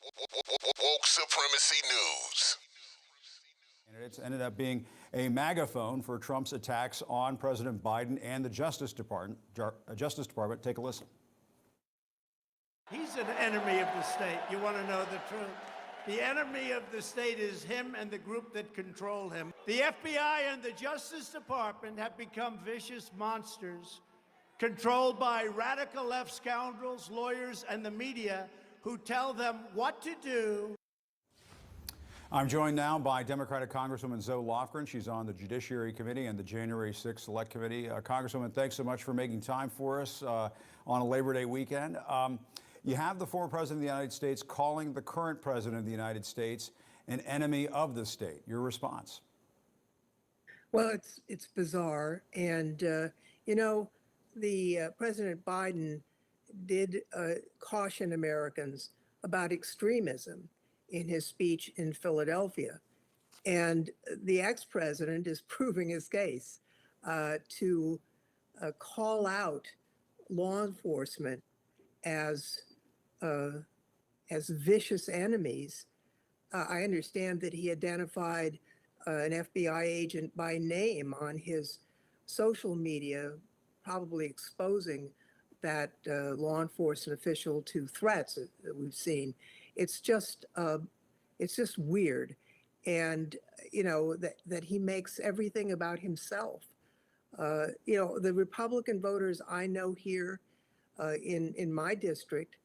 Woke Supremacy News. Candidates ended up being a megaphone for Trump's attacks on President Biden and the Justice Department. Take a listen. He's an enemy of the state. You want to know the truth? The enemy of the state is him and the group that control him. The FBI and the Justice Department have become vicious monsters controlled by radical left scoundrels, lawyers, and the media who tell them what to do. I'm joined now by Democratic Congresswoman Zoe Lofgren. She's on the Judiciary Committee and the January 6th Select Committee. Congresswoman, thanks so much for making time for us on a Labor Day weekend. You have the former president of the United States calling the current president of the United States an enemy of the state. Your response? Well, it's bizarre, and the President Biden did caution Americans about extremism in his speech in Philadelphia, and the ex-president is proving his case to call out law enforcement as vicious enemies. I understand that he identified an FBI agent by name on his social media, probably exposing that law enforcement official to threats that we've seen. It's just weird, and that he makes everything about himself. The Republican voters I know here in my district,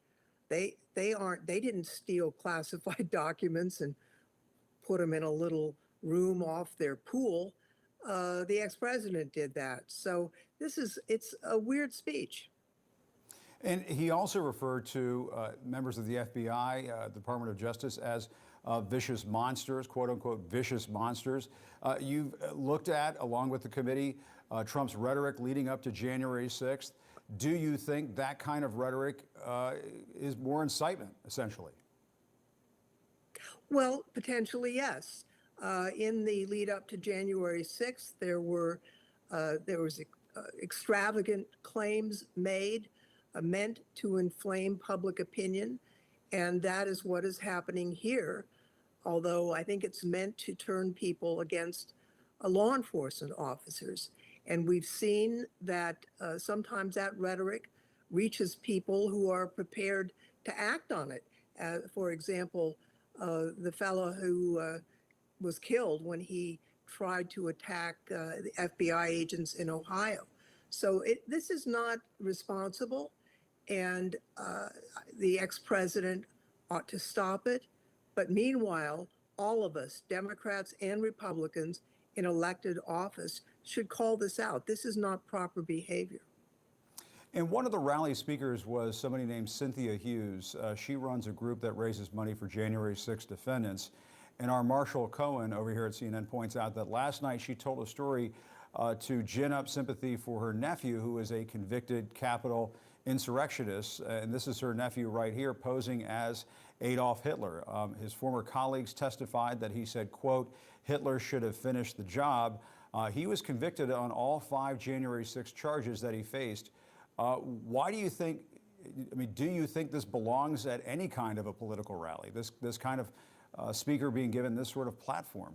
they didn't steal classified documents and put them in a little room off their pool. The ex-president did that. So it's a weird speech. And he also referred to members of the FBI, Department of Justice, as vicious monsters, quote unquote, vicious monsters. You've looked at, along with the committee, Trump's rhetoric leading up to January 6th. Do you think that kind of rhetoric is more incitement, essentially? Well, potentially, yes. In the lead up to January 6th, there was extravagant claims made meant to inflame public opinion, and that is what is happening here. Although I think it's meant to turn people against law enforcement officers. And we've seen that sometimes that rhetoric reaches people who are prepared to act on it. For example, the fellow who was killed when he tried to attack the FBI agents in Ohio. So this is not responsible, and the ex-president ought to stop it. But meanwhile, all of us, Democrats and Republicans in elected office, should call this out. This is not proper behavior. And one of the rally speakers was somebody named Cynthia Hughes. She runs a group that raises money for January 6 defendants. And our Marshall Cohen over here at CNN points out that last night she told a story to gin up sympathy for her nephew, who is a convicted Capitol insurrectionist. And this is her nephew right here posing as Adolf Hitler. His former colleagues testified that he said, quote, Hitler should have finished the job. He was convicted on all 5 January 6 charges that he faced. Why do you think, do you think this belongs at any kind of a political rally, this kind of speaker being given this sort of platform?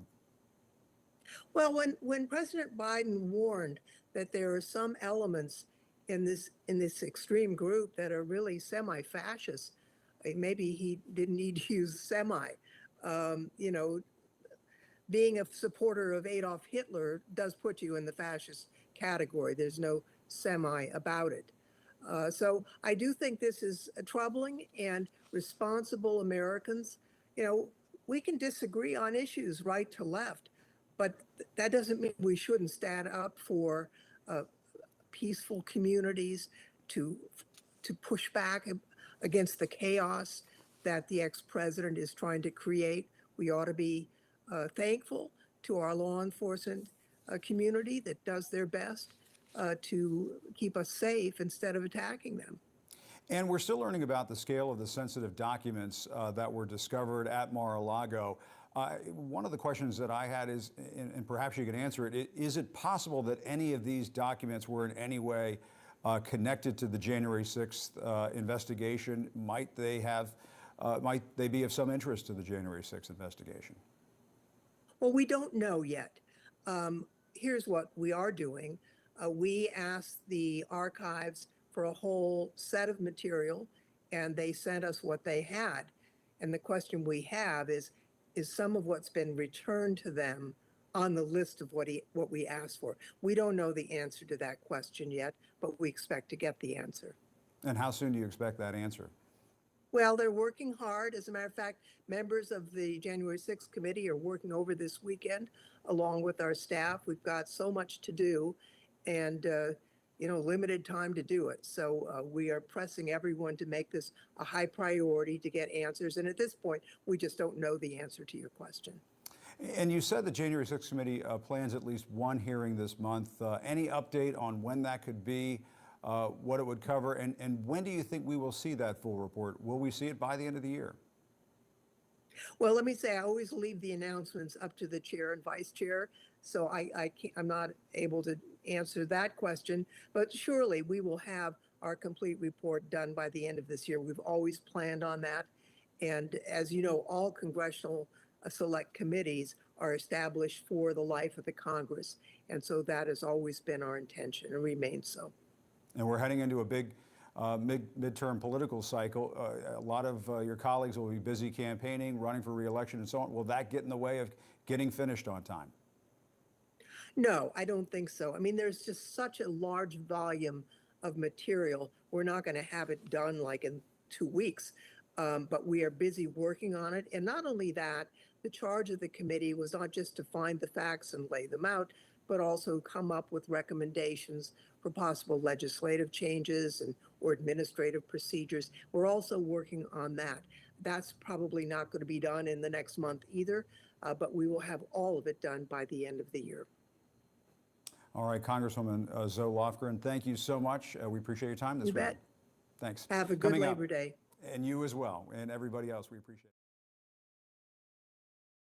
Well, when President Biden warned that there are some elements in this extreme group that are really semi-fascist, maybe he didn't need to use semi. Being a supporter of Adolf Hitler does put you in the fascist category. There's no semi about it. So I do think this is troubling, and responsible Americans, we can disagree on issues right to left, but that doesn't mean we shouldn't stand up for peaceful communities to push back against the chaos that the ex-president is trying to create. We ought to be thankful to our law enforcement community that does their best to keep us safe instead of attacking them. And we're still learning about the scale of the sensitive documents that were discovered at Mar-a-Lago. One of the questions that I had is, and perhaps you can answer it, is it possible that any of these documents were in any way connected to the January 6th investigation? Might they have might they be of some interest to the January 6th investigation? Well, we don't know yet. Here's what we are doing. We asked the archives for a whole set of material, and they sent us what they had. And the question we have is some of what's been returned to them on the list of what we asked for? We don't know the answer to that question yet, but we expect to get the answer. And how soon do you expect that answer? Well, they're working hard. As a matter of fact, members of the January 6th committee are working over this weekend along with our staff. We've got so much to do and, limited time to do it. So we are pressing everyone to make this a high priority to get answers. And at this point, we just don't know the answer to your question. And you said the January 6th committee plans at least one hearing this month. Any update on when that could be, what it would cover, and when do you think we will see that full report? Will we see it by the end of the year? Well, let me say, I always leave the announcements up to the chair and vice chair, so I'm not able to answer that question, but surely we will have our complete report done by the end of this year. We've always planned on that. And as you know, all congressional select committees are established for the life of the Congress. And so that has always been our intention and remains so. And we're heading into a big midterm political cycle. A lot of your colleagues will be busy campaigning, running for re-election and so on. Will that get in the way of getting finished on time? No, I don't think so. I mean, there's just such a large volume of material. We're not going to have it done like in 2 weeks, but we are busy working on it. And not only that, the charge of the committee was not just to find the facts and lay them out, but also come up with recommendations for possible legislative changes or administrative procedures. We're also working on that. That's probably not going to be done in the next month either, but we will have all of it done by the end of the year. All right, Congresswoman Zoe Lofgren, thank you so much. We appreciate your time this You morning. bet. Thanks. Have a good Coming Labor up, Day. and you as well, and everybody else, we appreciate it.